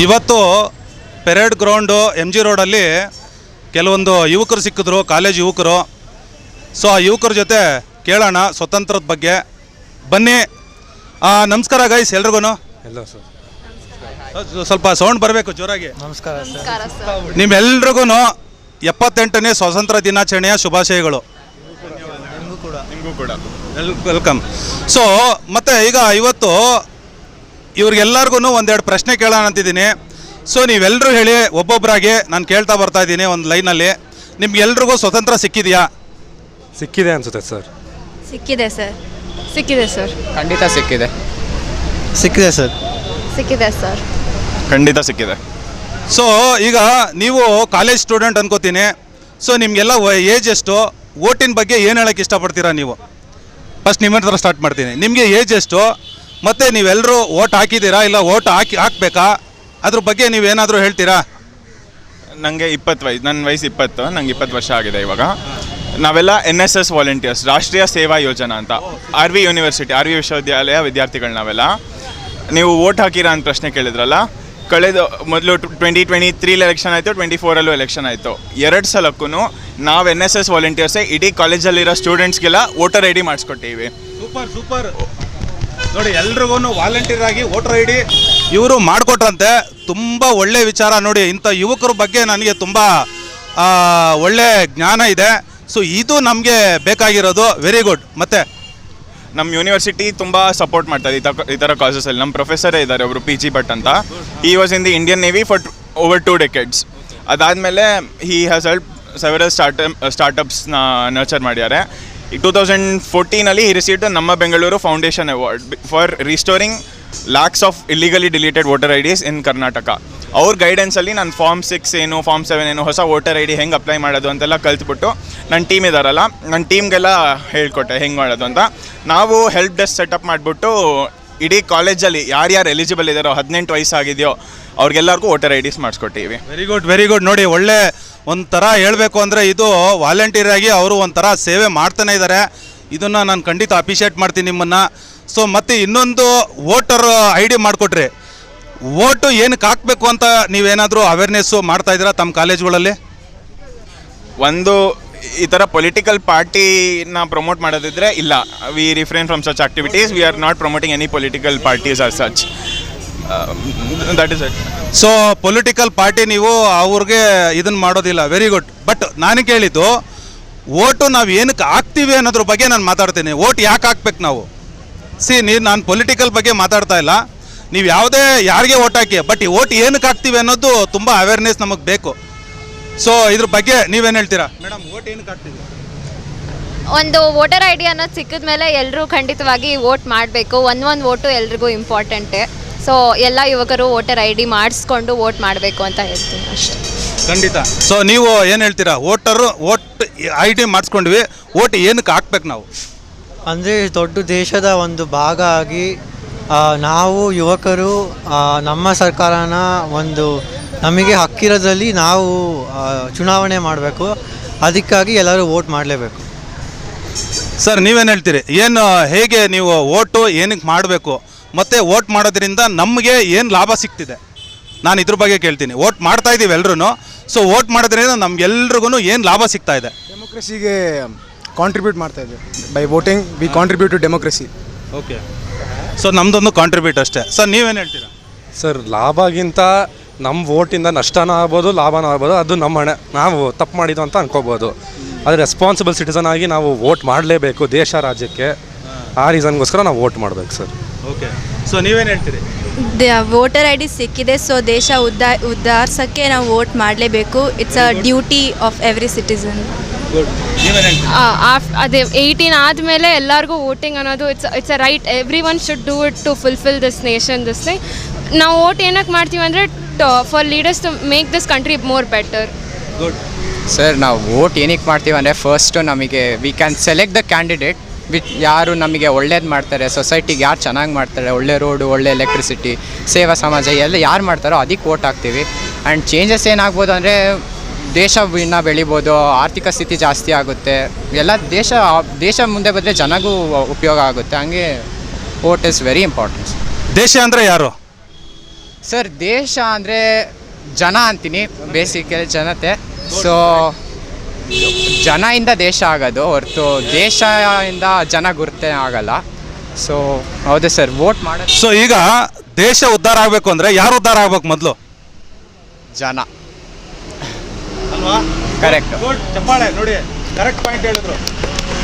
ಇವತ್ತು parade ground M G ರೋಡಲ್ಲಿ ಕೆಲವೊಂದು ಯುವಕರು ಸಿಕ್ಕಿದ್ರು, ಕಾಲೇಜ್ ಯುವಕರು. ಸೊ ಆ ಯುವಕರ ಜೊತೆ ಕೇಳೋಣ ಸ್ವತಂತ್ರದ ಬಗ್ಗೆ. ಬನ್ನಿ. ನಮಸ್ಕಾರ ಗೈಸ್ ಎಲ್ರಿಗೂ. ಎಲ್ಲ ಸರ್ ಸ್ವಲ್ಪ ಸೌಂಡ್ ಬರಬೇಕು ಜೋರಾಗಿ. ನಮಸ್ಕಾರ ನಿಮ್ಮೆಲ್ರಿಗೂ 78ನೇ ಸ್ವಾತಂತ್ರ್ಯ ದಿನಾಚರಣೆಯ ಶುಭಾಶಯಗಳು. ನಿಮಗೂ ಕೂಡ ವೆಲ್ಕಮ್. ಸೊ ಮತ್ತು ಈಗ ಇವತ್ತು ಇವ್ರಿಗೆಲ್ಲರಿಗೂ ಒಂದೆರಡು ಪ್ರಶ್ನೆ ಕೇಳೋಣ ಅಂತಿದ್ದೀನಿ. ಸೊ ನೀವೆಲ್ಲರೂ ಹೇಳಿ ಒಬ್ಬೊಬ್ಬರಾಗಿ ನಾನು ಕೇಳ್ತಾ ಬರ್ತಾ ಇದ್ದೀನಿ ಒಂದು ಲೈನಲ್ಲಿ. ನಿಮ್ಗೆಲ್ರಿಗೂ ಸ್ವತಂತ್ರ ಸಿಕ್ಕಿದೆಯಾ? ಸಿಕ್ಕಿದೆ ಅನ್ಸುತ್ತೆ ಸರ್. ಸಿಕ್ಕಿದೆ ಸರ್. ಸಿಕ್ಕಿದೆ ಸರ್. ಖಂಡಿತ ಸಿಕ್ಕಿದೆ. ಸಿಕ್ಕಿದೆ ಸರ್. ಸಿಕ್ಕಿದೆ ಸರ್. ಖಂಡಿತ ಸಿಕ್ಕಿದೆ. ಸೊ ಈಗ ನೀವು ಕಾಲೇಜ್ ಸ್ಟೂಡೆಂಟ್ ಅನ್ಕೋತೀನಿ. ಸೊ ನಿಮಗೆಲ್ಲ ಏಜ್ ಎಷ್ಟು? ಓಟಿನ ಬಗ್ಗೆ ಏನು ಹೇಳೋಕ್ಕೆ ಇಷ್ಟಪಡ್ತೀರಾ ನೀವು? ಫಸ್ಟ್ ನಿಮ್ಮ ಹತ್ರ ಸ್ಟಾರ್ಟ್ ಮಾಡ್ತೀನಿ. ನಿಮಗೆ ಏಜ್ ಎಷ್ಟು? ಮತ್ತು ನೀವೆಲ್ಲರೂ ಓಟ್ ಹಾಕಿದ್ದೀರಾ ಇಲ್ಲ ಓಟ್ ಹಾಕಬೇಕಾ? ಅದ್ರ ಬಗ್ಗೆ ನೀವೇನಾದರೂ ಹೇಳ್ತೀರಾ? ನನಗೆ 20 ವಯಸ್ಸು. ನನ್ನ ವಯಸ್ಸು 20. ನಂಗೆ 20 ವರ್ಷ ಆಗಿದೆ ಇವಾಗ. ನಾವೆಲ್ಲ NSS ವಾಲಂಟಿಯರ್ಸ್, ರಾಷ್ಟ್ರೀಯ ಸೇವಾ ಯೋಜನಾ ಅಂತ, RV ಯೂನಿವರ್ಸಿಟಿ, RV ವಿಶ್ವವಿದ್ಯಾಲಯ ವಿದ್ಯಾರ್ಥಿಗಳು ನಾವೆಲ್ಲ. ನೀವು ಓಟ್ ಹಾಕಿರಾ ಅಂತ ಪ್ರಶ್ನೆ ಕೇಳಿದ್ರಲ್ಲ. ಮೊದಲು 2023 ಎಲೆಕ್ಷನ್ ಆಯಿತು, 24 ಎಲೆಕ್ಷನ್ ಆಯಿತು. 2 ಸಲಕ್ಕೂ ನಾವು NSS ವಾಲಂಟಿಯರ್ಸೇ ಇಡೀ ಕಾಲೇಜಲ್ಲಿರೋ ಸ್ಟೂಡೆಂಟ್ಸ್ಗೆಲ್ಲ ವೋಟರ್ ID ಮಾಡಿಸ್ಕೊಟ್ಟಿವಿ. ಸೂಪರ್ ನೋಡಿ, ಎಲ್ರಿಗೂ ವಾಲಂಟಿಯರ್ ಆಗಿ ವೋಟರ್ ID ಇವರು ಮಾಡಿಕೊಟ್ರಂತೆ. ತುಂಬ ಒಳ್ಳೆ ವಿಚಾರ ನೋಡಿ. ಇಂಥ ಯುವಕರ ಬಗ್ಗೆ ನನಗೆ ತುಂಬ ಒಳ್ಳೆ ಜ್ಞಾನ ಇದೆ. ಸೊ ಇದು ನಮಗೆ ಬೇಕಾಗಿರೋದು. Very good. ಮತ್ತು ನಮ್ಮ ಯೂನಿವರ್ಸಿಟಿ ತುಂಬ ಸಪೋರ್ಟ್ ಮಾಡ್ತಾರೆ ಈ ಥರ ಕಾಸಸಲ್ಲಿ. ನಮ್ಮ ಪ್ರೊಫೆಸರೇ ಇದ್ದಾರೆ ಒಬ್ಬರು PG ಭಟ್ ಅಂತ. He was in the Indian navy for over 2 decades. ಅದಾದಮೇಲೆ ಹಿ ಹ್ಯಾಸ್ ಹೆಲ್ಪ್ ಸೆವೆರಲ್ ಸ್ಟಾರ್ಟಪ್ಸ್ನ ನರ್ಚರ್ ಮಾಡಿದ್ದಾರೆ. 2014 ಹಿ ರಿಸೀವ್ಡ್ ನಮ್ಮ Bengaluru foundation award for restoring lakes of ಇಲ್ಲಿಗಲಿ deleted voter IDs in Karnataka. ಅವ್ರ ಗೈಡೆನ್ಸಲ್ಲಿ ನಾನು ಫಾರ್ಮ್ 6 ಏನು, ಫಾರ್ಮ್ 7 ಏನು, ಹೊಸ ವೋಟರ್ ID ಹೆಂಗೆ ಅಪ್ಲೈ ಮಾಡೋದು ಅಂತೆಲ್ಲ ಕಲ್ತ್ಬಿಟ್ಟು ನನ್ನ ಟೀಮ್ ಇದ್ದಾರಲ್ಲ, ನನ್ನ ಟೀಮ್ಗೆಲ್ಲ ಹೇಳ್ಕೊಟ್ಟೆ ಹೆಂಗೆ ಮಾಡೋದು ಅಂತ. ನಾವು ಹೆಲ್ಪ್ ಡೆಸ್ಕ್ ಸೆಟಪ್ ಮಾಡಿಬಿಟ್ಟು ಇಡೀ ಕಾಲೇಜಲ್ಲಿ ಯಾರ್ಯಾರು ಎಲಿಜಿಬಲ್ ಇದ್ದಾರೋ, 18 ವಯಸ್ಸಾಗಿದೆಯೋ ಅವ್ರಿಗೆಲ್ಲರಿಗೂ ವೋಟರ್ IDs ಮಾಡಿಸ್ಕೊಟ್ಟಿವಿ. ವೆರಿ ಗುಡ್ ನೋಡಿ. ಒಳ್ಳೆ ಒಂಥರ ಹೇಳಬೇಕು ಅಂದರೆ ಇದು ವಾಲಂಟಿಯರ್ ಆಗಿ ಅವರು ಒಂಥರ ಸೇವೆ ಮಾಡ್ತಾನೆ ಇದ್ದಾರೆ. ಇದನ್ನು ನಾನು ಖಂಡಿತ ಅಪ್ರಿಷಿಯೇಟ್ ಮಾಡ್ತೀನಿ ನಿಮ್ಮನ್ನು. ಸೊ ಮತ್ತು ಇನ್ನೊಂದು ವೋಟರ್ ID ಮಾಡಿಕೊಟ್ರಿ. ವೋಟು ಏನಕ್ಕೆ ಹಾಕಬೇಕು ಅಂತ ನೀವೇನಾದರೂ ಅವೇರ್ನೆಸ್ಸು ಮಾಡ್ತಾಯಿದ್ದೀರಾ ತಮ್ಮ ಕಾಲೇಜ್ಗಳಲ್ಲಿ? ಒಂದು ಈ ಥರ ಪೊಲಿಟಿಕಲ್ ಪಾರ್ಟಿನ ಪ್ರಮೋಟ್ ಮಾಡೋದಿದ್ರೆ ಇಲ್ಲ, we refrain from such activities. We are not promoting any political parties or such. That is it. So political party ನೀವು ಅವ್ರಿಗೆ ಇದನ್ನು ಮಾಡೋದಿಲ್ಲ. Very good. ಬಟ್ ನಾನು ಕೇಳಿದ್ದು ವೋಟು ನಾವು ಏನಕ್ಕೆ ಹಾಕ್ತೀವಿ ಅನ್ನೋದ್ರ ಬಗ್ಗೆ ನಾನು ಮಾತಾಡ್ತೀನಿ. ವೋಟ್ ಯಾಕೆ ಹಾಕ್ಬೇಕು ನಾವು? ನಾನು ಪೊಲಿಟಿಕಲ್ ಬಗ್ಗೆ ಮಾತಾಡ್ತಾ ಇಲ್ಲ. ನೀವು ಯಾವುದೇ ಯಾರಿಗೆ ವೋಟ್ ಹಾಕಿ, ಬಟ್ ಈ ವೋಟ್ ಏನಕ್ಕೆ ಹಾಕ್ತೀವಿ ಅನ್ನೋದು ತುಂಬ ಅವೇರ್ನೆಸ್ ನಮಗೆ ಬೇಕು. ಸೊ ಇದ್ರ ಬಗ್ಗೆ ನೀವೇನು ಹೇಳ್ತೀರಾ ಮೇಡಮ್? ವೋಟ್ ಏನಕ್ಕೆ ಹಾಕ್ತೀವಿ? ಒಂದು ವೋಟರ್ ID ಅನ್ನೋದು ಸಿಕ್ಕಿದ ಮೇಲೆ ಎಲ್ಲರೂ ಖಂಡಿತವಾಗಿ ವೋಟ್ ಮಾಡಬೇಕು. ಒಂದು ವೋಟು ಎಲ್ರಿಗೂ ಇಂಪಾರ್ಟೆಂಟೇ. ಸೊ ಎಲ್ಲ ಯುವಕರು ವೋಟರ್ ID ಮಾಡಿಸ್ಕೊಂಡು ವೋಟ್ ಮಾಡಬೇಕು ಅಂತ ಹೇಳ್ತೀನಿ ಅಷ್ಟೇ. ಖಂಡಿತ. ಸೊ ನೀವು ಏನು ಹೇಳ್ತೀರಾ? ವೋಟ್ ID ಮಾಡಿಸ್ಕೊಂಡ್ವಿ, ವೋಟ್ ಏನಕ್ಕೆ ಹಾಕ್ಬೇಕು ನಾವು? ಅಂದರೆ ದೊಡ್ಡ ದೇಶದ ಒಂದು ಭಾಗ ಆಗಿ ನಾವು ಯುವಕರು ನಮ್ಮ ಸರ್ಕಾರನ ಒಂದು ನಮಗೆ ಹಕ್ಕಿರೋದ್ರಲ್ಲಿ ನಾವು ಚುನಾವಣೆ ಮಾಡಬೇಕು. ಅದಕ್ಕಾಗಿ ಎಲ್ಲರೂ ವೋಟ್ ಮಾಡಲೇಬೇಕು. ಸರ್ ನೀವೇನು ಹೇಳ್ತೀರಿ? ಏನು ಹೇಗೆ ನೀವು ವೋಟು ಏನಕ್ಕೆ ಮಾಡಬೇಕು, ಮತ್ತು ವೋಟ್ ಮಾಡೋದ್ರಿಂದ ನಮಗೆ ಏನು ಲಾಭ ಸಿಗ್ತಿದೆ? ನಾನು ಇದ್ರ ಬಗ್ಗೆ ಕೇಳ್ತೀನಿ. ವೋಟ್ ಮಾಡ್ತಾ ಇದ್ದೀವಿ ಎಲ್ಲರೂ. ಸೊ ವೋಟ್ ಮಾಡೋದ್ರಿಂದ ನಮ್ಗೆಲ್ರಿಗೂ ಏನು ಲಾಭ ಸಿಗ್ತಾ ಇದೆ? ಡೆಮೋಕ್ರಸಿಗೆ ಕಾಂಟ್ರಿಬ್ಯೂಟ್ ಮಾಡ್ತಾ ಇದ್ದೀವಿ. By voting we contribute to democracy. Okay. So ನಮ್ಮದೊಂದು ಕಾಂಟ್ರಿಬ್ಯೂಟ್ ಅಷ್ಟೇ. ಸರ್ ನೀವೇನು ಹೇಳ್ತೀರಾ? ಸರ್ ಲಾಭಗಿಂತ ನಮ್ಮ ವೋಟಿಂದ ನಷ್ಟನೂ ಆಗ್ಬೋದು, ಲಾಭನೂ ಆಗ್ಬೋದು. ಅದು ನಮ್ಮ ಹಣೆ, ನಾವು ತಪ್ಪು ಮಾಡಿದ್ದು ಅಂತ ಅನ್ಕೋಬೋದು. ಆದರೆ ರೆಸ್ಪಾನ್ಸಿಬಲ್ ಸಿಟಿಸನ್ ಆಗಿ ನಾವು ವೋಟ್ ಮಾಡಲೇಬೇಕು ದೇಶ ರಾಜ್ಯಕ್ಕೆ. ಆ ರೀಸನ್ಗೋಸ್ಕರ ನಾವು ವೋಟ್ ಮಾಡಬೇಕು ಸರ್. ಓಕೆ. ಸೊ ನೀವೇನು ಹೇಳ್ತೀರಿ? ವೋಟರ್ ID ಸಿಕ್ಕಿದೆ. ಸೊ ದೇಶ ಉದ್ಧಾರಿಸೋಕ್ಕೆ ನಾವು ವೋಟ್ ಮಾಡಲೇಬೇಕು. It's a duty of every citizen. Good. ನೀವೇನು ಹೇಳ್ತೀರಿ? ಅದೇ 18 ಆದಮೇಲೆ ಎಲ್ಲರಿಗೂ ವೋಟಿಂಗ್ ಅನ್ನೋದು it's a right. Every one should do it to fulfil this nation, this thing. ನಾವು ವೋಟ್ ಏನಕ್ಕೆ ಮಾಡ್ತೀವಿ ಅಂದರೆ for leaders to make this country more better. Good. Sir ನಾವು ವೋಟ್ ಏನಕ್ಕೆ ಮಾಡ್ತೀವಿ ಅಂದರೆ ಫಸ್ಟು ನಮಗೆ we can select the candidate ಯಾರು ನಮಗೆ ಒಳ್ಳೇದು ಮಾಡ್ತಾರೆ, ಸೊಸೈಟಿಗೆ ಯಾರು ಚೆನ್ನಾಗಿ ಮಾಡ್ತಾರೆ, ಒಳ್ಳೆ ರೋಡು, ಒಳ್ಳೆ ಎಲೆಕ್ಟ್ರಿಸಿಟಿ, ಸೇವಾ ಸಮಾಜ ಎಲ್ಲ ಯಾರು ಮಾಡ್ತಾರೋ ಅದಕ್ಕೆ ವೋಟ್ ಹಾಕ್ತೀವಿ. ಆ್ಯಂಡ್ ಚೇಂಜಸ್ ಏನಾಗ್ಬೋದು ಅಂದರೆ ದೇಶ ಬೆಳಿಬೋದು, ಆರ್ಥಿಕ ಸ್ಥಿತಿ ಜಾಸ್ತಿ ಆಗುತ್ತೆ, ಎಲ್ಲ ದೇಶ ಮುಂದೆ ಬಂದರೆ ಜನಗೂ ಉಪಯೋಗ ಆಗುತ್ತೆ. ಹಂಗೆ ವೋಟ್ ಇಸ್ ವೆರಿ ಇಂಪಾರ್ಟೆಂಟ್. ದೇಶ ಅಂದರೆ ಯಾರು? ಸರ್ ದೇಶ ಅಂದರೆ ಜನ ಅಂತೀನಿ, ಬೇಸಿಕಲಿ ಜನತೆ. ಸೊ ಜನದಿಂದ ದೇಶ ಆಗೋದು ಹೊರತು ದೇಶದಿಂದ ಜನ ಗುರುತೇ ಆಗಲ್ಲ. ಸೊ ಹೌದು ಸರ್, ವೋಟ್ ಮಾಡೋದು ಸೊ ಈಗ ದೇಶ ಉದ್ಧಾರ ಆಗಬೇಕು ಅಂದರೆ ಯಾರು ಉದ್ಧಾರ ಆಗ್ಬೇಕು ಮೊದಲು? ಜನ. ಅಲ್ವಾ? ಕರೆಕ್ಟ್. ಚಪ್ಪಾಳೆ ನೋಡಿ, ಕರೆಕ್ಟ್ ಪಾಯಿಂಟ್ ಹೇಳಿದ್ರು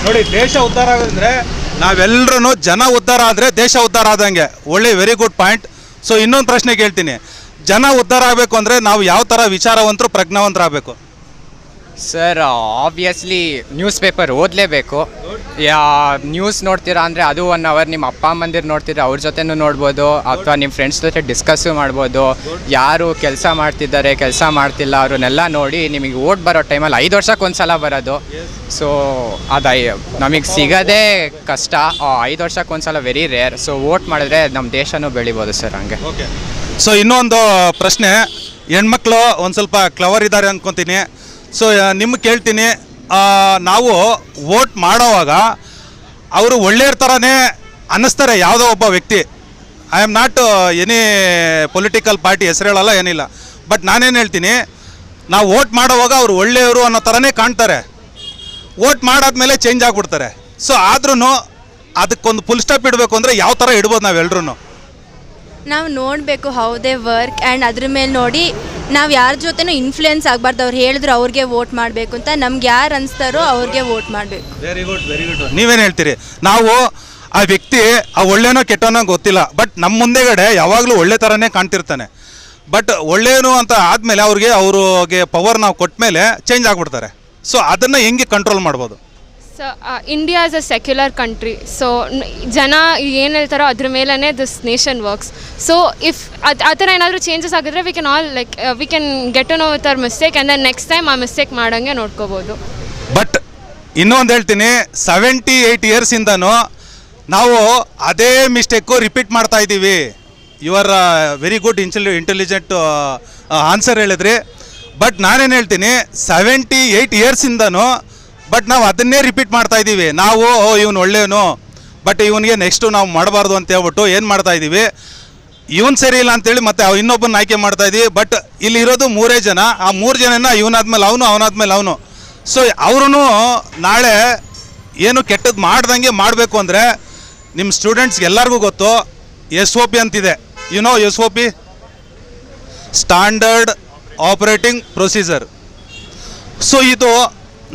ನೋಡಿ. ದೇಶ ಉದ್ಧಾರ ಆಗೋದಂದ್ರೆ ನಾವೆಲ್ಲರೂ ಜನ ಉದ್ಧಾರ ಆದರೆ ದೇಶ ಉದ್ಧಾರ ಆದಂಗೆ. ಒಳ್ಳೆ ವೆರಿ ಗುಡ್ ಪಾಯಿಂಟ್. ಸೊ ಇನ್ನೊಂದು ಪ್ರಶ್ನೆ ಕೇಳ್ತೀನಿ, ಜನ ಉದ್ಧಾರ ಆಗಬೇಕು ಅಂದರೆ ನಾವು ಯಾವ ಥರ ವಿಚಾರವಂತರು ಪ್ರಜ್ಞಾವಂತರಾಗಬೇಕು? ಸರ್ ಆಬ್ವಿಯಸ್ಲಿ ನ್ಯೂಸ್ ಪೇಪರ್ ಓದಲೇಬೇಕು. ನ್ಯೂಸ್ ನೋಡ್ತೀರಾ ಅಂದರೆ ಅದು 1 ಅವರ್ ನಿಮ್ಮ ಅಪ್ಪ ಅಮ್ಮಂದಿರು ನೋಡ್ತೀರಾ, ಅವ್ರ ಜೊತೆನೂ ನೋಡ್ಬೋದು, ಅಥವಾ ನಿಮ್ಮ ಫ್ರೆಂಡ್ಸ್ ಜೊತೆ ಡಿಸ್ಕಸ್ಸು ಮಾಡ್ಬೋದು. ಯಾರು ಕೆಲಸ ಮಾಡ್ತಿದ್ದಾರೆ, ಕೆಲಸ ಮಾಡ್ತಿಲ್ಲ ಅವ್ರನ್ನೆಲ್ಲ ನೋಡಿ ನಿಮಗೆ ಓಟ್ ಬರೋ ಟೈಮಲ್ಲಿ 5 ವರ್ಷಕ್ಕೆ ಒಂದು ಸಲ ಬರೋದು. ಸೊ ಅದು ನಮಗೆ ಸಿಗೋದೇ ಕಷ್ಟ. 5 ವರ್ಷಕ್ಕೆ ಒಂದು ಸಲ ವೆರಿ ರೇರ್. ಸೊ ವೋಟ್ ಮಾಡಿದ್ರೆ ನಮ್ಮ ದೇಶನೂ ಬೆಳಿಬೋದು ಸರ್. ಹಂಗೆ. ಓಕೆ. ಸೊ ಇನ್ನೊಂದು ಪ್ರಶ್ನೆ, ಹೆಣ್ಮಕ್ಳು ಒಂದು ಸ್ವಲ್ಪ ಕ್ಲವರ್ ಇದ್ದಾರೆ ಅಂದ್ಕೊತೀನಿ. ಸೊ ನಿಮ್ಗೆ ಕೇಳ್ತೀನಿ, ನಾವು ವೋಟ್ ಮಾಡೋವಾಗ ಅವರು ಒಳ್ಳೆಯ ಥರನೇ ಅನ್ನಿಸ್ತಾರೆ ಯಾವುದೋ ಒಬ್ಬ ವ್ಯಕ್ತಿ. I am not any political party ಹೆಸರು ಹೇಳಲ್ಲ, ಏನಿಲ್ಲ. ಬಟ್ ನಾನೇನು ಹೇಳ್ತೀನಿ, ನಾವು ವೋಟ್ ಮಾಡೋವಾಗ ಅವರು ಒಳ್ಳೆಯವರು ಅನ್ನೋ ಥರನೇ ಕಾಣ್ತಾರೆ. ವೋಟ್ ಮಾಡಾದ್ಮೇಲೆ ಚೇಂಜ್ ಆಗಿಬಿಡ್ತಾರೆ. ಸೊ ಆದ್ರೂ ಅದಕ್ಕೊಂದು ಫುಲ್ ಸ್ಟಾಪ್ ಇಡಬೇಕು ಅಂದರೆ ಯಾವ ಥರ ಇಡ್ಬೋದು ನಾವೆಲ್ಲರೂ? ನಾವು ನೋಡಬೇಕು ಹೌ ದೇ ವರ್ಕ್ ಆ್ಯಂಡ್ ಅದ್ರ ಮೇಲೆ ನೋಡಿ ನಾವು ಯಾರ ಜೊತೆನೂ ಇನ್ಫ್ಲುಯೆನ್ಸ್ ಆಗಬಾರ್ದು. ಅವ್ರು ಹೇಳಿದ್ರು ಅವ್ರಿಗೆ ವೋಟ್ ಮಾಡಬೇಕು ಅಂತ, ನಮ್ಗೆ ಯಾರು ಅನಿಸ್ತಾರೋ ಅವ್ರಿಗೆ ವೋಟ್ ಮಾಡಬೇಕು. Very good, very good. ನೀವೇನು ಹೇಳ್ತೀರಿ? ನಾವು ಆ ವ್ಯಕ್ತಿ ಆ ಒಳ್ಳೆನೋ ಕೆಟ್ಟನೋ ಗೊತ್ತಿಲ್ಲ, ಬಟ್ ನಮ್ಮ ಮುಂದೆಗಡೆ ಯಾವಾಗಲೂ ಒಳ್ಳೆ ಥರನೇ ಕಾಣ್ತಿರ್ತಾನೆ. ಬಟ್ ಒಳ್ಳೆಯನು ಅಂತ ಆದಮೇಲೆ ಅವ್ರಿಗೆ ಪವರ್ ನಾವು ಕೊಟ್ಟ ಮೇಲೆ ಚೇಂಜ್ ಆಗಿಬಿಡ್ತಾರೆ. ಸೊ ಅದನ್ನು ಹೆಂಗೆ ಕಂಟ್ರೋಲ್ ಮಾಡ್ಬೋದು? So India is a secular country. So ಜನ ಏನು ಹೇಳ್ತಾರೋ ಅದ್ರ ಮೇಲೇ this nation works. So if ಆ ಥರ ಏನಾದರೂ ಚೇಂಜಸ್ ಆಗಿದ್ರೆ we can all like we can get to know with our mistake and then next time ಆ ಮಿಸ್ಟೇಕ್ ಮಾಡೋಂಗೆ ನೋಡ್ಕೋಬೋದು. ಬಟ್ ಇನ್ನೊಂದು ಹೇಳ್ತೀನಿ, 78 ಇಯರ್ಸಿಂದನೂ ನಾವು ಅದೇ ಮಿಸ್ಟೇಕು ರಿಪೀಟ್ ಮಾಡ್ತಾ ಇದ್ದೀವಿ. You are very good intelligent answer ಹೇಳಿದ್ರಿ. ಬಟ್ ನಾನೇನು ಹೇಳ್ತೀನಿ, 78 ಇಯರ್ಸಿಂದನೂ ಬಟ್ ನಾವು ಅದನ್ನೇ ರಿಪೀಟ್ ಮಾಡ್ತಾ ಇದ್ದೀವಿ. ನಾವು ಇವನು ಒಳ್ಳೆಯವನು, ಬಟ್ ಇವನಿಗೆ ನೆಕ್ಸ್ಟು ನಾವು ಮಾಡಬಾರ್ದು ಅಂತ ಹೇಳ್ಬಿಟ್ಟು ಏನು ಮಾಡ್ತಾ ಇದ್ದೀವಿ, ಇವನು ಸರಿ ಇಲ್ಲ ಅಂತೇಳಿ ಮತ್ತೆ ಇನ್ನೊಬ್ಬನ ಆಯ್ಕೆ ಮಾಡ್ತಾ ಇದ್ದೀವಿ. ಬಟ್ ಇಲ್ಲಿ ಇರೋದು 3 ಜನ. ಆ 3 ಜನನ ಇವನಾದ್ಮೇಲೆ ಅವನು, ಅವನಾದ್ಮೇಲೆ ಅವನು. ಸೊ ಅವ್ರೂ ನಾಳೆ ಏನು ಕೆಟ್ಟದ್ದು ಮಾಡ್ದಂಗೆ ಮಾಡಬೇಕು ಅಂದರೆ ನಿಮ್ಮ ಸ್ಟೂಡೆಂಟ್ಸ್ಗೆ ಎಲ್ಲರಿಗೂ ಗೊತ್ತು, SOP ಅಂತಿದೆ. SOP, standard operating procedure. So ಇದು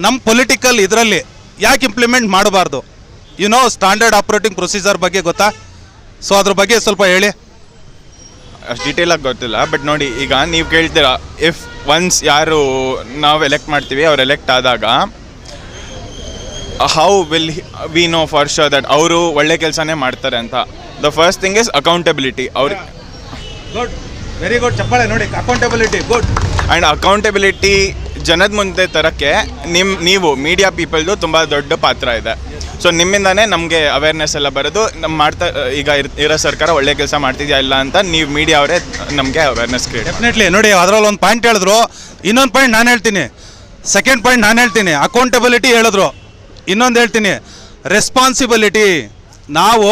ನಮ್ಮ ಪೊಲಿಟಿಕಲ್ ಇದರಲ್ಲಿ ಯಾಕೆ ಇಂಪ್ಲಿಮೆಂಟ್ ಮಾಡಬಾರ್ದು? ಸ್ಟ್ಯಾಂಡರ್ಡ್ ಆಪರೇಟಿಂಗ್ ಪ್ರೊಸೀಜರ್ ಬಗ್ಗೆ ಗೊತ್ತಾ? ಸೊ ಅದ್ರ ಬಗ್ಗೆ ಸ್ವಲ್ಪ ಹೇಳಿ. ಅಷ್ಟು ಡೀಟೇಲಾಗಿ ಗೊತ್ತಿಲ್ಲ, ಬಟ್ ನೋಡಿ, ಈಗ ನೀವು ಕೇಳ್ತೀರಾ, ಇಫ್ ಒನ್ಸ್ ಯಾರು ನಾವು ಎಲೆಕ್ಟ್ ಮಾಡ್ತೀವಿ ಅವ್ರು ಎಲೆಕ್ಟ್ ಆದಾಗ how will we know for sure that ಅವರು ಒಳ್ಳೆ ಕೆಲಸನೇ ಮಾಡ್ತಾರೆ ಅಂತ? The first thing is accountability. ಅವ್ರಿಗೆ ಗುಡ್, ವೆರಿ ಗುಡ್, ಚಪ್ಪಾಳೆ ನೋಡಿ. Accountability, good. ಆ್ಯಂಡ್ ಅಕೌಂಟಬಿಲಿಟಿ ಜನದ ಮುಂದೆ ತರೋಕ್ಕೆ ನೀವು ಮೀಡಿಯಾ ಪೀಪಲ್ದು ತುಂಬ ದೊಡ್ಡ ಪಾತ್ರ ಇದೆ. ಸೊ ನಿಮ್ಮಿಂದನೇ ನಮಗೆ ಅವೇರ್ನೆಸ್ ಎಲ್ಲ ಬರೋದು. ಈಗ ಇರೋ ಸರ್ಕಾರ ಒಳ್ಳೆ ಕೆಲಸ ಮಾಡ್ತಿದ್ಯಾ ಇಲ್ಲ ಅಂತ ನೀವು ಮೀಡಿಯಾ ಅವರೇ ನಮಗೆ ಅವೇರ್ನೆಸ್ ಕ್ರಿಯೇಟ್. ಡೆಫಿನೆಟ್ಲಿ. ನೋಡಿ, ಅದರಲ್ಲಿ ಒಂದು ಪಾಯಿಂಟ್ ಹೇಳಿದ್ರು, ಇನ್ನೊಂದು ಪಾಯಿಂಟ್ ನಾನು ಹೇಳ್ತೀನಿ, ಸೆಕೆಂಡ್ ಪಾಯಿಂಟ್ ನಾನು ಹೇಳ್ತೀನಿ. ಅಕೌಂಟಬಿಲಿಟಿ ಹೇಳಿದ್ರು, ಇನ್ನೊಂದು ಹೇಳ್ತೀನಿ, ರೆಸ್ಪಾನ್ಸಿಬಿಲಿಟಿ. ನಾವು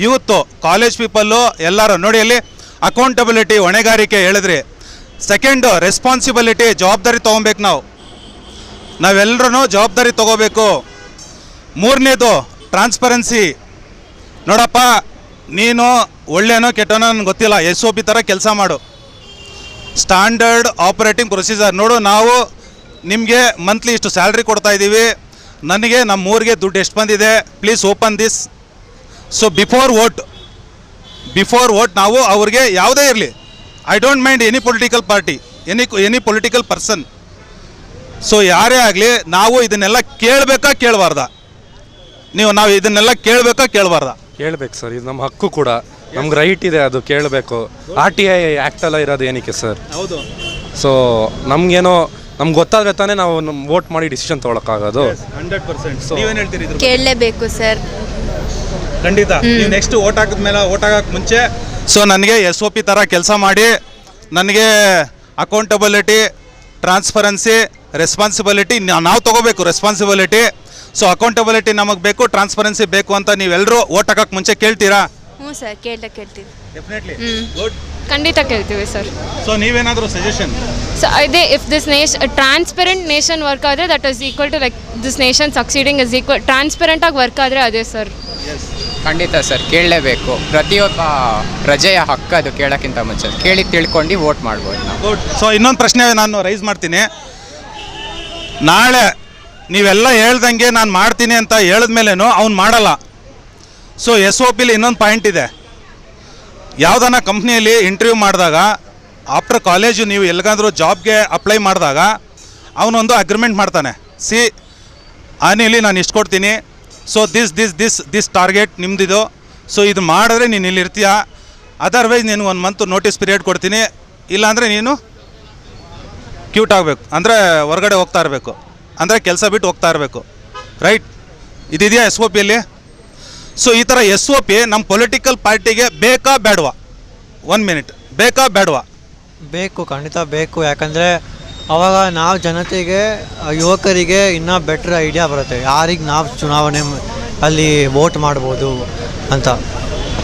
ಯೂತು, ಕಾಲೇಜ್ ಪೀಪಲ್ಲು ಎಲ್ಲರೂ ನೋಡಿ, ಅಲ್ಲಿ ಅಕೌಂಟಬಿಲಿಟಿ ಹೊಣೆಗಾರಿಕೆ ಹೇಳಿದ್ರಿ. ಸೆಕೆಂಡು ರೆಸ್ಪಾನ್ಸಿಬಿಲಿಟಿ, ಜವಾಬ್ದಾರಿ ತೊಗೊಬೇಕು. ನಾವೆಲ್ಲರೂ ಜವಾಬ್ದಾರಿ ತೊಗೋಬೇಕು. 3ನೇದು ಟ್ರಾನ್ಸ್ಪರೆನ್ಸಿ. ನೋಡಪ್ಪ, ನೀನು ಒಳ್ಳೆನೋ ಕೆಟ್ಟನೋ ನನಗೆ ಗೊತ್ತಿಲ್ಲ, SOP ಥರ ಕೆಲಸ ಮಾಡು. ಸ್ಟ್ಯಾಂಡರ್ಡ್ ಆಪರೇಟಿಂಗ್ ಪ್ರೊಸೀಜರ್ ನೋಡು, ನಾವು ನಿಮಗೆ ಮಂತ್ಲಿ ಇಷ್ಟು ಸ್ಯಾಲ್ರಿ ಕೊಡ್ತಾ ಇದ್ದೀವಿ, ನನಗೆ ನಮ್ಮ ಊರಿಗೆ ದುಡ್ಡು ಎಷ್ಟು ಬಂದಿದೆ, please open this. So before vote ನಾವು ಅವ್ರಿಗೆ ಯಾವುದೇ ಇರಲಿ, I don't mind any political party, any political person. So ಯಾರೇ ಆಗಲಿ ನಾವು ಇದನ್ನೆಲ್ಲ ಕೇಳಬಾರ್ದ? ನಾವು ಇದನ್ನೆಲ್ಲ ಕೇಳಬಾರ್ದ? ಕೇಳಬೇಕು ಸರ್, ಇದು ನಮ್ಮ ಹಕ್ಕು ಕೂಡ, ನಮ್ಗೆ ರೈಟ್ ಇದೆ, ಅದು ಕೇಳಬೇಕು. RTI ಆ್ಯಕ್ಟೆಲ್ಲ ಇರೋದು ಏನಕ್ಕೆ ಸರ್? ಹೌದು. ಸೊ ನಮಗೇನೋ ನಮ್ಗೆ ಗೊತ್ತಾದ್ರೆ ತಾನೇ ನಾವು ವೋಟ್ ಮಾಡಿ ಡಿಸಿಷನ್ ತೊಗೊಳಕ್ಕಾಗೋದು. 100%. ನೀವೇನು ಹೇಳ್ತೀರಿ? ಕೇಳಲೇಬೇಕು ಸರ್. ಖಂಡಿತ. ನೀವು ನೆಕ್ಸ್ಟ್ ವೋಟ್ ಹಾಕಿದ್ಮೇಲೆ, ವೋಟ್ ಹಾಕಕ್ಕೆ ಮುಂಚೆ ಸೊ ನನಗೆ SOP ಥರ ಕೆಲಸ ಮಾಡಿ, ನನಗೆ ಅಕೌಂಟಬಿಲಿಟಿ, ಟ್ರಾನ್ಸ್ಪರೆನ್ಸಿ, ರೆಸ್ಪಾನ್ಸಿಬಿಲಿಟಿ ನಾವು ತೊಗೋಬೇಕು. ರೆಸ್ಪಾನ್ಸಿಬಿಲಿಟಿ, ಸೊ ಅಕೌಂಟಬಿಲಿಟಿ ನಮಗೆ ಬೇಕು, ಟ್ರಾನ್ಸ್ಪರೆನ್ಸಿ ಬೇಕು ಅಂತ ನೀವೆಲ್ಲರೂ ವೋಟ್ ಹಾಕಕ್ಕೆ ಮುಂಚೆ ಕೇಳ್ತೀರಾ? ಹ್ಞೂ ಸರ್, ಕೇಳ್ತೀವಿ. ಡೆಫಿನೆಟ್ಲಿ. ಗುಡ್. ಖಂಡಿತ ಕೇಳ್ತೀವಿ ಸರ್. ಸೊ ನೀವೇನಾದರೂ ಸಜೆಷನ್? ಸೊ ಇದೇ if this transparent nation work ಆದರೆ that is equal to like this nation succeeding is equal. ಟ್ರಾನ್ಸ್ಪರೆಂಟಾಗಿ ವರ್ಕ್ ಆದರೆ ಅದೇ ಸರ್. ಖಂಡಿತ ಸರ್, ಕೇಳಲೇಬೇಕು. ಪ್ರತಿಯೊಬ್ಬ ಪ್ರಜೆಯ ಹಕ್ಕು ಅದು ಕೇಳೋಕ್ಕಿಂತ ಮುಂಚೆ ಕೇಳಿ ತಿಳ್ಕೊಂಡು ವೋಟ್ ಮಾಡ್ಬೋದು ನಾವು. ಗುಡ್. ಸೊ ಇನ್ನೊಂದು ಪ್ರಶ್ನೆ ನಾನು ರೈಸ್ ಮಾಡ್ತೀನಿ. ನಾಳೆ ನೀವೆಲ್ಲ ಹೇಳ್ದಂಗೆ ನಾನು ಮಾಡ್ತೀನಿ ಅಂತ ಹೇಳಿದ್ಮೇಲೇನು ಅವ್ನು ಮಾಡಲ್ಲ. ಸೊ SOPಲಿ ಇನ್ನೊಂದು ಪಾಯಿಂಟ್ ಇದೆ. ಯಾವುದನ್ನ ಕಂಪ್ನಿಯಲ್ಲಿ ಇಂಟರ್ವ್ಯೂ ಮಾಡಿದಾಗ ಆಫ್ಟರ್ ಕಾಲೇಜು ನೀವು ಎಲ್ಲಿಗಾದ್ರೂ ಜಾಬ್ಗೆ ಅಪ್ಲೈ ಮಾಡಿದಾಗ ಅವನೊಂದು ಅಗ್ರಿಮೆಂಟ್ ಮಾಡ್ತಾನೆ. ಆನೆಯಲ್ಲಿ ನಾನು ಇಷ್ಟು ಕೊಡ್ತೀನಿ, ಸೊ ದಿಸ್ ಟಾರ್ಗೆಟ್ ನಿಮ್ದಿದು, ಸೊ ಇದು ಮಾಡಿದ್ರೆ ನೀನು ಇಲ್ಲಿ ಇರ್ತೀಯ, ಅದರ್ವೈಸ್ ನೀನು 1 ಮಂತ್ ನೋಟಿಸ್ ಪೀರಿಯಡ್ ಕೊಡ್ತೀನಿ, ಇಲ್ಲಾಂದರೆ ನೀನು ಕ್ಯೂಟ್ ಆಗಬೇಕು, ಅಂದರೆ ಹೊರಗಡೆ ಹೋಗ್ತಾ ಇರಬೇಕು, ಅಂದರೆ ಕೆಲಸ ಬಿಟ್ಟು ಹೋಗ್ತಾ ಇರಬೇಕು. ರೈಟ್? ಇದಿದೆಯಾ SOPಯಲ್ಲಿ? ಸೊ ಈ ಥರ SOP ನಮ್ಮ ಪೊಲಿಟಿಕಲ್ ಪಾರ್ಟಿಗೆ ಬೇಕಾ ಬೇಡವಾ? 1 ಮಿನಿಟ್, ಬೇಕಾ ಬೇಡವಾ? ಬೇಕು, ಖಂಡಿತ ಬೇಕು. ಯಾಕಂದರೆ ಅವಾಗ ನಾವು ಜನತೆಗೆ, ಯುವಕರಿಗೆ ಇನ್ನೂ ಬೆಟ್ರ್ ಐಡಿಯಾ ಬರುತ್ತೆ ಯಾರಿಗೆ ನಾವು ಚುನಾವಣೆ ಅಲ್ಲಿ ವೋಟ್ ಮಾಡ್ಬೋದು ಅಂತ.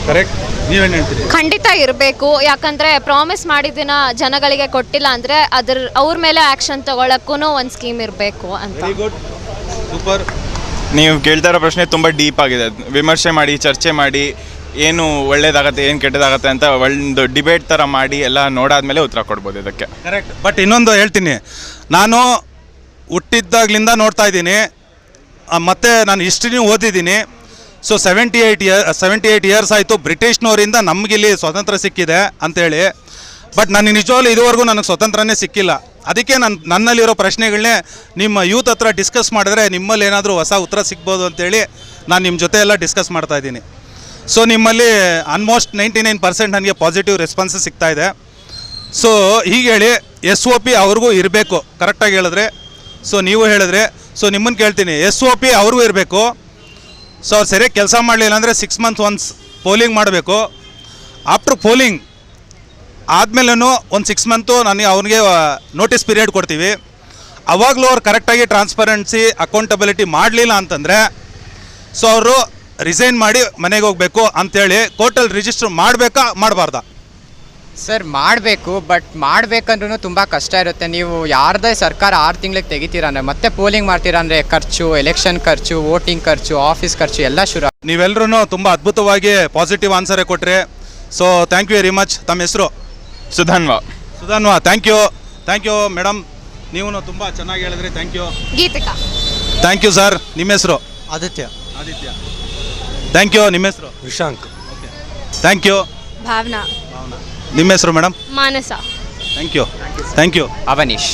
ಕರೆಕ್ಟ್. ನೀವೇನು ಹೇಳ್ತೀರಿ? ಖಂಡಿತ ಇರಬೇಕು. ಯಾಕಂದರೆ ಪ್ರಾಮಿಸ್ ಮಾಡಿದ್ದನ್ನ ಜನಗಳಿಗೆ ಕೊಟ್ಟಿಲ್ಲ ಅಂದರೆ ಅವ್ರ ಮೇಲೆ ಆ್ಯಕ್ಷನ್ ತೊಗೊಳಕ್ಕೂ ಒಂದು ಸ್ಕೀಮ್ ಇರಬೇಕು ಅಂತ. Very good, super. ನೀವು ಕೇಳ್ತಾ ಇರೋ ಪ್ರಶ್ನೆ ತುಂಬ ಡೀಪ್ ಆಗಿದೆ. ವಿಮರ್ಶೆ ಮಾಡಿ, ಚರ್ಚೆ ಮಾಡಿ, ಏನು ಒಳ್ಳೇದಾಗತ್ತೆ ಏನು ಕೆಟ್ಟದಾಗತ್ತೆ ಅಂತ ಒಂದು ಡಿಬೇಟ್ ಥರ ಮಾಡಿ ಎಲ್ಲ ನೋಡಾದ್ಮೇಲೆ ಉತ್ತರ ಕೊಡ್ಬೋದು ಇದಕ್ಕೆ. ಕರೆಕ್ಟ್. ಬಟ್ ಇನ್ನೊಂದು ಹೇಳ್ತೀನಿ, ನಾನು ಹುಟ್ಟಿದ್ದಾಗಲಿಂದ ನೋಡ್ತಾ ಇದ್ದೀನಿ, ಮತ್ತು ನಾನು ಹಿಸ್ಟ್ರಿನೂ ಓದಿದ್ದೀನಿ. ಸೊ 78 ಇಯರ್ಸ್ ಆಯಿತು ಬ್ರಿಟಿಷ್ನವರಿಂದ ನಮಗಿಲ್ಲಿ ಸ್ವಾತಂತ್ರ್ಯ ಸಿಕ್ಕಿದೆ ಅಂಥೇಳಿ. ಬಟ್ ನನಗೆ ನಿಜವಾಗ್ಲೂ ಇದುವರೆಗೂ ನನಗೆ ಸ್ವತಂತ್ರನೇ ಸಿಕ್ಕಿಲ್ಲ. ಅದಕ್ಕೆ ನನ್ನಲ್ಲಿರೋ ಪ್ರಶ್ನೆಗಳನ್ನೇ ನಿಮ್ಮ ಯೂತ್ ಹತ್ರ ಡಿಸ್ಕಸ್ ಮಾಡಿದ್ರೆ ನಿಮ್ಮಲ್ಲಿ ಏನಾದರೂ ಹೊಸ ಉತ್ತರ ಸಿಗ್ಬೋದು ಅಂತೇಳಿ ನಾನು ನಿಮ್ಮ ಜೊತೆ ಎಲ್ಲ ಡಿಸ್ಕಸ್ ಮಾಡ್ತಾಯಿದ್ದೀನಿ. ಸೊ ನಿಮ್ಮಲ್ಲಿ ಆಲ್ಮೋಸ್ಟ್ 99% ನನಗೆ ಪಾಸಿಟಿವ್ ರೆಸ್ಪಾನ್ಸಸ್ ಸಿಗ್ತಾಯಿದೆ. ಸೊ ಹೀಗೆ ಹೇಳಿ SOP ಅವ್ರಿಗೂ ಇರಬೇಕು, ಕರೆಕ್ಟಾಗಿ ಹೇಳಿದ್ರೆ. ಸೊ ನೀವು ಹೇಳಿದ್ರೆ, ಸೊ ನಿಮ್ಮನ್ನು ಕೇಳ್ತೀನಿ, SOP ಅವ್ರಿಗೂ ಇರಬೇಕು. ಸೊ ಅವ್ರು ಸರಿಯಾಗಿ ಕೆಲಸ ಮಾಡಲಿಲ್ಲ ಅಂದರೆ 6 months ಒನ್ಸ್ ಪೋಲಿಂಗ್ ಮಾಡಬೇಕು. ಆಫ್ಟರ್ ಪೋಲಿಂಗ್ ಆದಮೇಲೂ ಒಂದು 6 months ನನಗೆ ಅವ್ನಿಗೆ ನೋಟಿಸ್ ಪೀರಿಯಡ್ ಕೊಡ್ತೀವಿ. ಅವಾಗಲೂ ಅವ್ರು ಕರೆಕ್ಟಾಗಿ ಟ್ರಾನ್ಸ್ಪರೆನ್ಸಿ ಅಕೌಂಟಬಿಲಿಟಿ ಮಾಡಲಿಲ್ಲ ಅಂತಂದರೆ ಸೊ ಅವರು ರಿಸೈನ್ ಮಾಡಿ ಮನೆಗೆ ಹೋಗಬೇಕು ಅಂಥೇಳಿ ಕೋರ್ಟಲ್ಲಿ ರಿಜಿಸ್ಟರ್ ಮಾಡಬೇಕಾ ಮಾಡಬಾರ್ದಾ? ಸರ್ ಮಾಡಬೇಕು, ಬಟ್ ಮಾಡಬೇಕಂದ್ರೂ ತುಂಬ ಕಷ್ಟ ಇರುತ್ತೆ. ನೀವು ಯಾರದೇ ಸರ್ಕಾರ 6 ತಿಂಗಳಿಗೆ ತೆಗಿತೀರಂದ್ರೆ ಮತ್ತೆ ಪೋಲಿಂಗ್ ಮಾಡ್ತೀರಂದರೆ ಖರ್ಚು, ಎಲೆಕ್ಷನ್ ಖರ್ಚು, ವೋಟಿಂಗ್ ಖರ್ಚು, ಆಫೀಸ್ ಖರ್ಚು ಎಲ್ಲ ಶುರು. ನೀವೆಲ್ಲರೂ ತುಂಬ ಅದ್ಭುತವಾಗಿ ಪಾಸಿಟಿವ್ ಆನ್ಸರೇ ಕೊಟ್ಟರೆ. So thank you very much. ತಮ್ಮ ಹೆಸರು? ಸುಧನ್ವಾ. ಥ್ಯಾಂಕ್ ಯು ಮೇಡಮ್, ನೀವು ತುಂಬ ಚೆನ್ನಾಗಿ ಹೇಳಿದ್ರಿ. Thank you. Geetika. Thank you sir. ನಿಮ್ಮ ಹೆಸರು? ಆದಿತ್ಯ. Thank you. ನಿಮ್ಮ ಹೆಸರು? ವಿಶಾಂಕ್. Thank you. ಭಾವನಾ. ನಿಮ್ಮ ಹೆಸರು madam? Manasa. Thank you. Avneesh.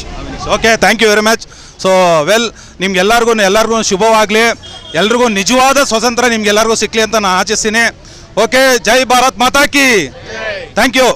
Okay, thank you very much. So well, ನಿಮ್ಗೆಲ್ಲರಿಗೂ ಶುಭವಾಗಲಿ. ಎಲ್ರಿಗೂ ನಿಜವಾದ ಸ್ವಾತಂತ್ರ್ಯ ನಿಮ್ಗೆಲ್ಲರಿಗೂ ಸಿಕ್ಕಲಿ ಅಂತ ನಾನು ಆಶಿಸ್ತೀನಿ. ಓಕೆ, ಜೈ ಭಾರತ್ ಮಾತಾ ಕಿ. Thank you.